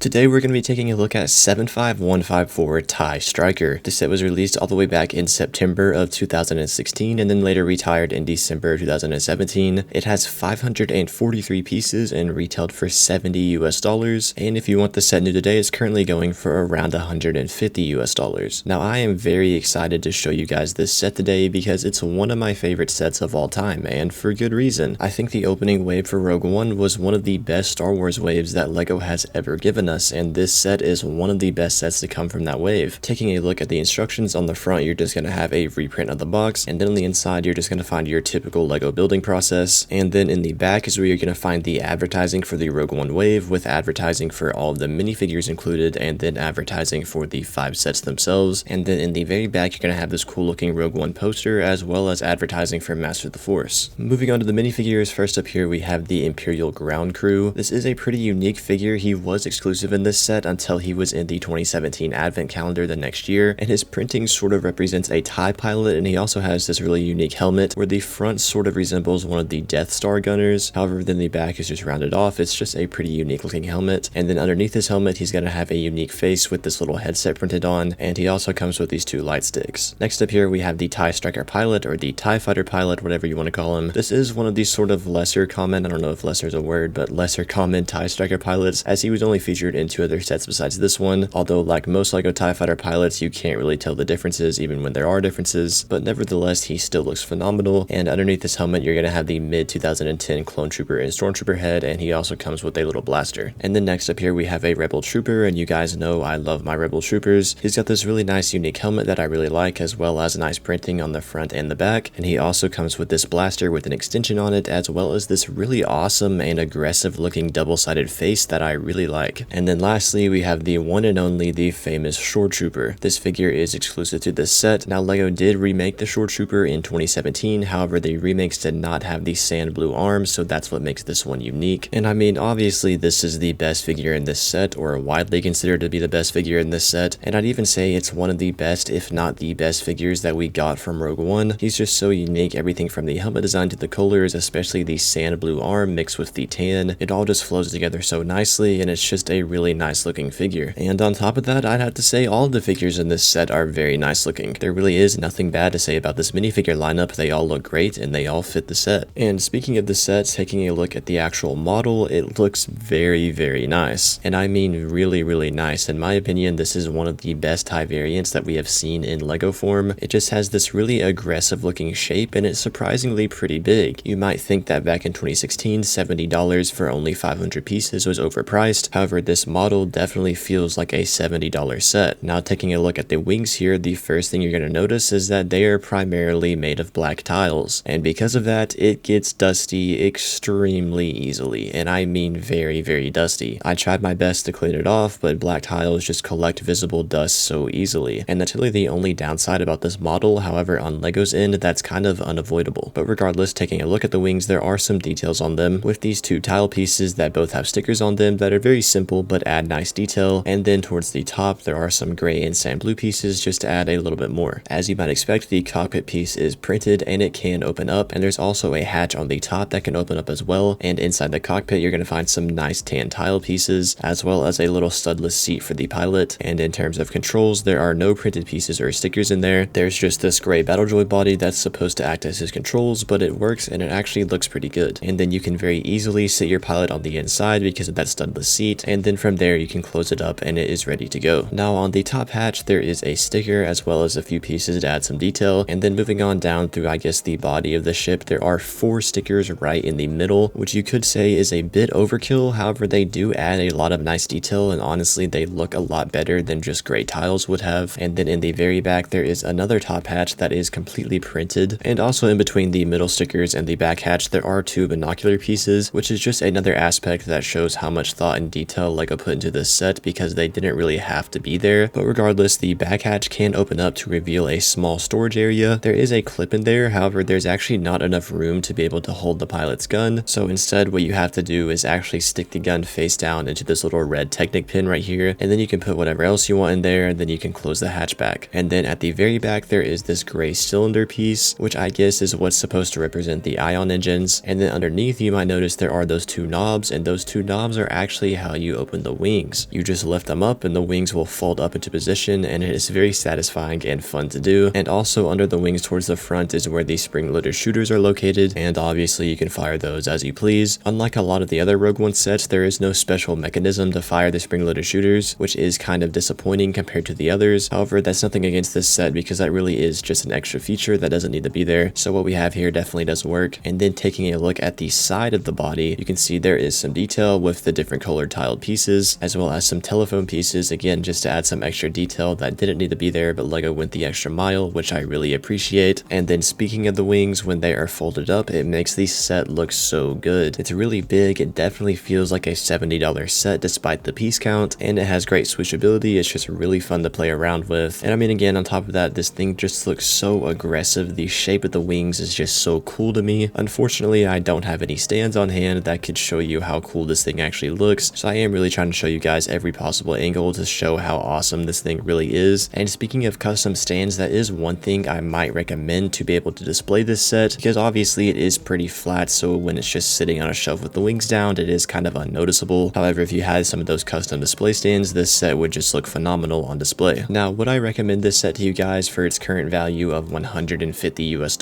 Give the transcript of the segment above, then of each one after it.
Today we're going to be taking a look at 75154 TIE Striker. This set was released all the way back in September of 2016 and then later retired in December 2017. It has 543 pieces and retailed for $70 and if you want the set new today, it's currently going for around $150. Now I am very excited to show you guys this set today because it's one of my favorite sets of all time, and for good reason. I think the opening wave for Rogue One was one of the best Star Wars waves that LEGO has ever given us, and this set is one of the best sets to come from that wave. Taking a look at the instructions on the front, you're just going to have a reprint of the box, and then on the inside you're just going to find your typical LEGO building process, and then in the back is where you're going to find the advertising for the Rogue One wave, with advertising for all of the minifigures included, and then advertising for the 5 sets themselves, and then in the very back you're going to have this cool looking Rogue One poster, as well as advertising for Master of the Force. Moving on to the minifigures, first up here we have the Imperial Ground Crew. This is a pretty unique figure. He was exclusive in this set until he was in the 2017 advent calendar the next year, and his printing sort of represents a TIE pilot, and he also has this really unique helmet where the front sort of resembles one of the Death Star gunners. However, then the back is just rounded off. It's just a pretty unique looking helmet, and then underneath his helmet he's going to have a unique face with this little headset printed on, and he also comes with these 2 light sticks. Next up here we have the TIE Striker pilot, or the TIE Fighter pilot, whatever you want to call him. This is one of these sort of lesser common, I don't know if lesser is a word, but lesser common TIE Striker pilots, as he was only featured in 2 other sets besides this one, although like most LEGO TIE Fighter pilots you can't really tell the differences even when there are differences, but nevertheless he still looks phenomenal. And underneath this helmet you're going to have the mid 2010 Clone Trooper and Stormtrooper head, and he also comes with a little blaster. And then next up here we have a Rebel Trooper, and you guys know I love my Rebel Troopers. He's got this really nice unique helmet that I really like, as well as nice printing on the front and the back, and he also comes with this blaster with an extension on it, as well as this really awesome and aggressive looking double-sided face that I really like. And then lastly we have the one and only, the famous Shore Trooper. This figure is exclusive to this set. Now LEGO did remake the Shore Trooper in 2017, however the remakes did not have the sand blue arms, so that's what makes this one unique. And I mean, obviously this is the best figure in this set, or widely considered to be the best figure in this set, and I'd even say it's one of the best, if not the best figures that we got from Rogue One. He's just so unique, everything from the helmet design to the colors, especially the sand blue arm mixed with the tan. It all just flows together so nicely, and it's just a really nice looking figure. And on top of that, I'd have to say all of the figures in this set are very nice looking. There really is nothing bad to say about this minifigure lineup. They all look great and they all fit the set. And speaking of the set, taking a look at the actual model, it looks very nice. And I mean really nice. In my opinion, this is one of the best TIE variants that we have seen in LEGO form. It just has this really aggressive looking shape, and it's surprisingly pretty big. You might think that back in 2016, $70 for only 500 pieces was overpriced. However, this model definitely feels like a $70 set. Now taking a look at the wings here, the first thing you're going to notice is that they are primarily made of black tiles, and because of that it gets dusty extremely easily, and I mean very dusty. I tried my best to clean it off, but black tiles just collect visible dust so easily, and that's really the only downside about this model. However, on LEGO's end that's kind of unavoidable. But regardless, taking a look at the wings, there are some details on them, with these 2 tile pieces that both have stickers on them that are very simple but add nice detail, and then towards the top there are some gray and sand blue pieces just to add a little bit more. As you might expect, the cockpit piece is printed and it can open up, and there's also a hatch on the top that can open up as well, and inside the cockpit you're going to find some nice tan tile pieces, as well as a little studless seat for the pilot. And in terms of controls, there are no printed pieces or stickers in there. There's just this gray battle droid body that's supposed to act as his controls, but it works and it actually looks pretty good. And then you can very easily sit your pilot on the inside because of that studless seat, and then from there you can close it up and it is ready to go. Now on the top hatch there is a sticker as well as a few pieces to add some detail, and then moving on down through I guess the body of the ship, there are 4 stickers right in the middle, which you could say is a bit overkill. However, they do add a lot of nice detail, and honestly they look a lot better than just gray tiles would have. And then in the very back there is another top hatch that is completely printed, and also in between the middle stickers and the back hatch there are 2 binocular pieces, which is just another aspect that shows how much thought and detail LEGO put into this set, because they didn't really have to be there. But regardless, the back hatch can open up to reveal a small storage area. There is a clip in there, however there's actually not enough room to be able to hold the pilot's gun, so instead what you have to do is actually stick the gun face down into this little red Technic pin right here, and then you can put whatever else you want in there, and then you can close the hatch back. And then at the very back there is this gray cylinder piece, which I guess is what's supposed to represent the ion engines, and then underneath you might notice there are those 2 knobs, and those 2 knobs are actually how you open open the wings. You just lift them up and the wings will fold up into position, and it is very satisfying and fun to do. And also under the wings towards the front is where the spring-loaded shooters are located, and obviously you can fire those as you please. Unlike a lot of the other Rogue One sets, there is no special mechanism to fire the spring-loaded shooters, which is kind of disappointing compared to the others. However, that's nothing against this set because that really is just an extra feature that doesn't need to be there. So what we have here definitely does work. And then taking a look at the side of the body, you can see there is some detail with the different colored tiled pieces, as well as some telephone pieces, again just to add some extra detail that didn't need to be there, but LEGO went the extra mile, which I really appreciate. And then speaking of the wings, when they are folded up, it makes the set look so good. It's really big, it definitely feels like a $70 set despite the piece count, and it has great switchability. It's just really fun to play around with. And I mean, again, on top of that, this thing just looks so aggressive. The shape of the wings is just so cool to me. Unfortunately, I don't have any stands on hand that could show you how cool this thing actually looks, so I am really trying to show you guys every possible angle to show how awesome this thing really is. And speaking of custom stands, that is one thing I might recommend to be able to display this set, because obviously it is pretty flat, so when it's just sitting on a shelf with the wings down, it is kind of unnoticeable. However, if you had some of those custom display stands, this set would just look phenomenal on display. Now, would I recommend this set to you guys for its current value of $150 US?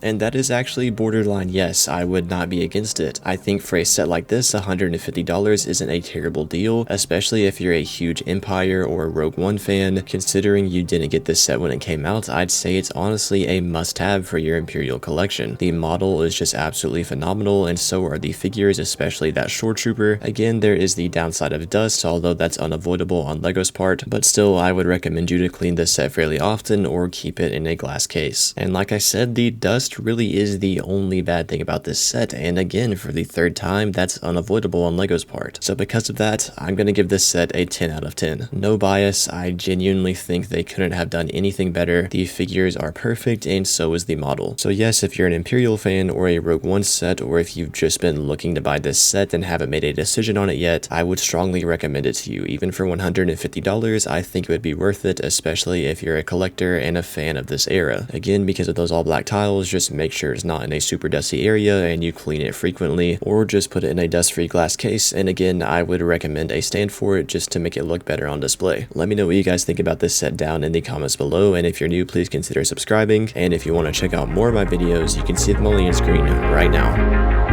And that is actually borderline yes, I would not be against it. I think for a set like this, $150 isn't a terrible deal, especially if you're a huge Empire or Rogue One fan. Considering you didn't get this set when it came out, I'd say it's honestly a must-have for your Imperial collection. The model is just absolutely phenomenal, and so are the figures, especially that Shore Trooper. Again, there is the downside of dust, although that's unavoidable on LEGO's part, but still I would recommend you to clean this set fairly often or keep it in a glass case. And like I said, the dust really is the only bad thing about this set, and again, for the third time, that's unavoidable on LEGO's part. So because of that, I'm gonna give this set a 10 out of 10. No bias, I genuinely think they couldn't have done anything better. The figures are perfect, and so is the model. So yes, if you're an Imperial fan or a Rogue One set, or if you've just been looking to buy this set and haven't made a decision on it yet, I would strongly recommend it to you. Even for $150, I think it would be worth it, especially if you're a collector and a fan of this era. Again, because of those all black tiles, just make sure it's not in a super dusty area and you clean it frequently, or just put it in a dust-free glass case. And again, I would recommend a stand for it just to make it look better on display. Let me know what you guys think about this set down in the comments below, and if you're new, please consider subscribing. And if you want to check out more of my videos, you can see them on the screen right now.